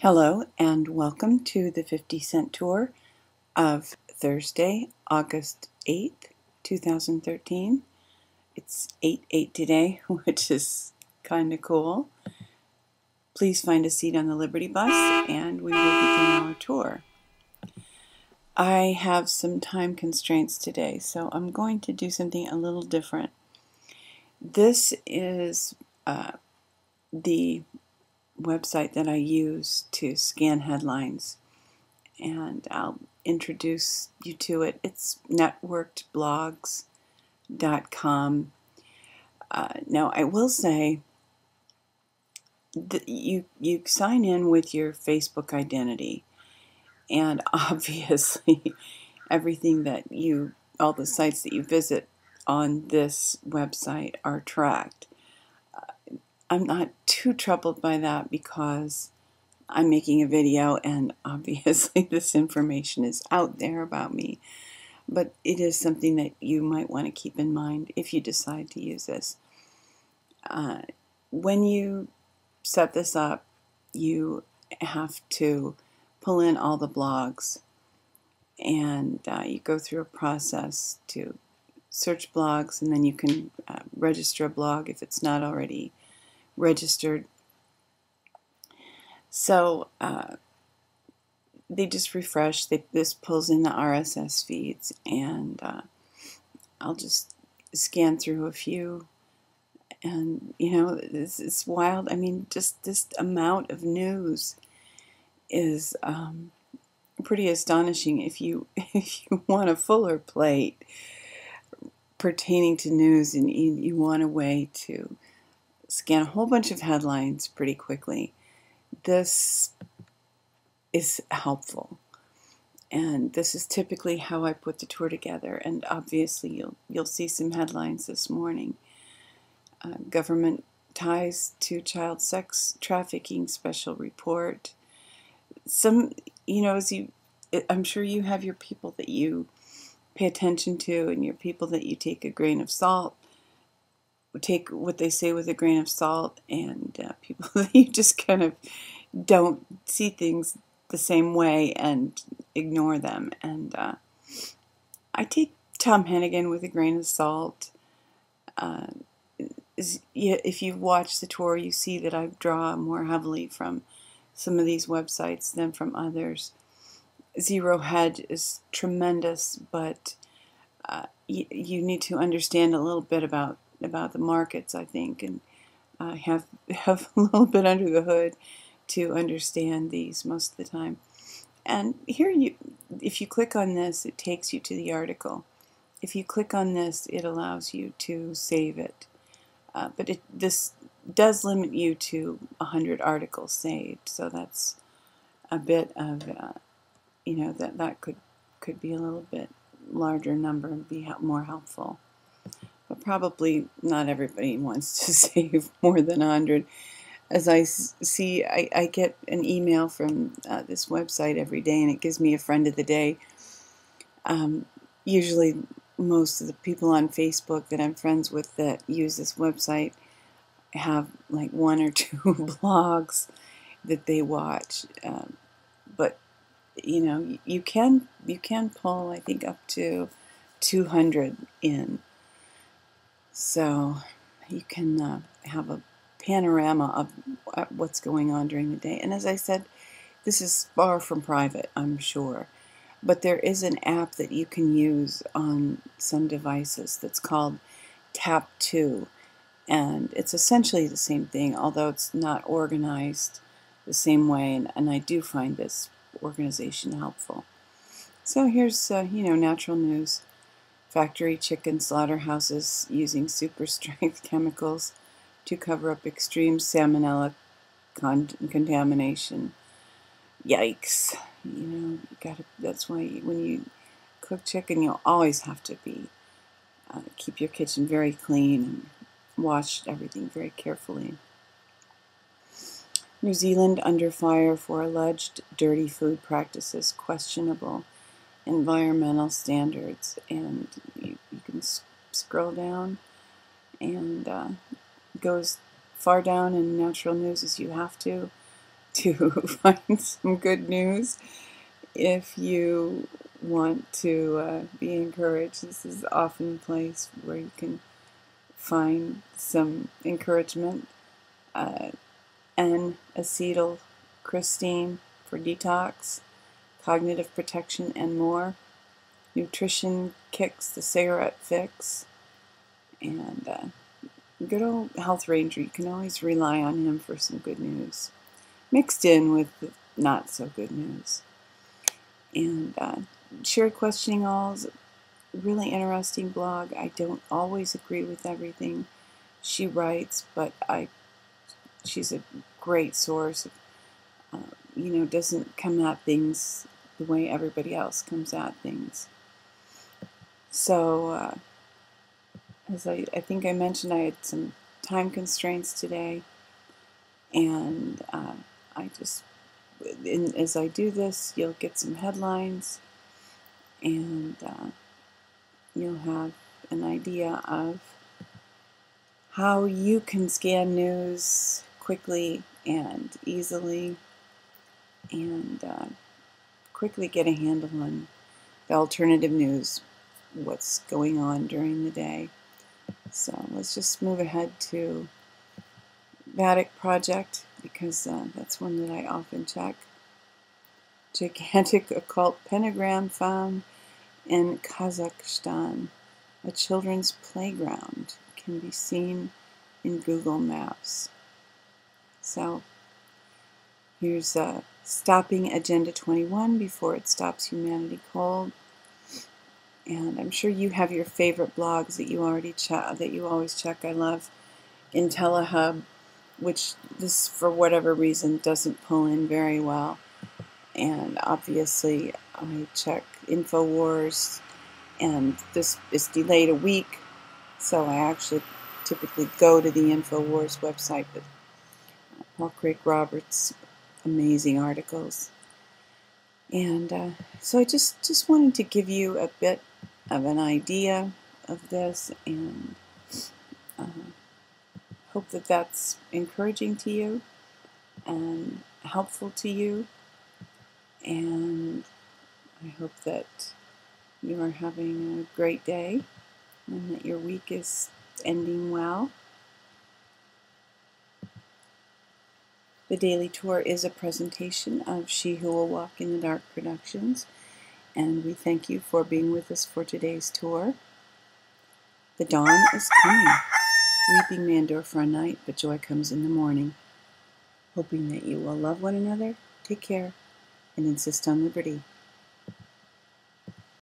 Hello and welcome to the 50 Cent Tour of Thursday, August 8th, 2013. It's 8/8 today, which is kind of cool. Please find a seat on the Liberty Bus and we will begin our tour. I have some time constraints today, so I'm going to do something a little different. This is the website that I use to scan headlines, and I'll introduce you to it. It's networkedblogs.com. Now, I will say that you sign in with your Facebook identity, and obviously everything that all the sites that you visit on this website are tracked. I'm not too troubled by that because I'm making a video and obviously this information is out there about me, but it is something that you might want to keep in mind if you decide to use this. When you set this up, you have to pull in all the blogs, and you go through a process to search blogs, and then you can register a blog if it's not already registered. So they just refresh. This pulls in the RSS feeds, and I'll just scan through a few. And it's wild. I mean, just this amount of news is pretty astonishing. If you want a fuller plate pertaining to news, and you want a way to scan a whole bunch of headlines pretty quickly, this is helpful. And this is typically how I put the tour together. And obviously you'll see some headlines this morning. Government ties to child sex trafficking special report. Some, I'm sure you have your people that you pay attention to, and your people that you take a grain of salt. Take what they say with a grain of salt, and people that you just kind of don't see things the same way and ignore them. And I take Tom Hennigan with a grain of salt. If you watch the tour, you see that I draw more heavily from some of these websites than from others. Zero Hedge is tremendous, but you need to understand a little bit about the markets, I think, and have a little bit under the hood to understand these most of the time. And here, if you click on this, it takes you to the article. If you click on this, it allows you to save it. But this does limit you to 100 articles saved, so that's a bit of, that could be a little bit larger number and be more helpful. But probably not everybody wants to save more than 100. As I see, I get an email from this website every day, and it gives me a friend of the day. Usually most of the people on Facebook that I'm friends with that use this website have like one or two blogs that they watch. But you can pull, I think, up to 200 in. So you can have a panorama of what's going on during the day. And as I said, this is far from private, I'm sure. But there is an app that you can use on some devices that's called Tap2. And it's essentially the same thing, although it's not organized the same way. And I do find this organization helpful. So here's, natural news. Factory chicken slaughterhouses using super strength chemicals to cover up extreme salmonella contamination. Yikes. That's why when you cook chicken, you'll always have to keep your kitchen very clean and wash everything very carefully. New Zealand under fire for alleged dirty food practices, questionable environmental standards. And you can scroll down, and goes far down in natural news as you have to. to find some good news. If you want to be encouraged, this is often a place where you can find some encouragement. N-acetylcysteine for detox, cognitive protection, and more. Nutrition Kicks, the cigarette fix, and good old Health Ranger. You can always rely on him for some good news, mixed in with the not so good news. And Sherry Questioning All's really interesting blog. I don't always agree with everything she writes, but she's a great source. Doesn't come at things the way everybody else comes at things. So, as I think I mentioned, I had some time constraints today, and as I do this, you'll get some headlines, and you'll have an idea of how you can scan news quickly and easily, and quickly get a handle on the alternative news, what's going on during the day. So let's just move ahead to Vedic Project, because that's one that I often check. Gigantic occult pentagram found in Kazakhstan. A children's playground can be seen in Google Maps. So here's stopping Agenda 21 before it stops humanity cold. And I'm sure you have your favorite blogs that you always check. I love IntelliHub, which this, for whatever reason, doesn't pull in very well. And obviously, I check InfoWars, and this is delayed a week, so I actually typically go to the InfoWars website, but Paul Craig Roberts' amazing articles. And so I just wanted to give you a bit of an idea of this, and hope that that's encouraging to you and helpful to you. And I hope that you are having a great day and that your week is ending well. The Daily Tour is a presentation of She Who Will Walk in the Dark Productions, and we thank you for being with us for today's tour. The dawn is coming. Weeping may endure for a night, but joy comes in the morning. Hoping that you will love one another, take care, and insist on liberty.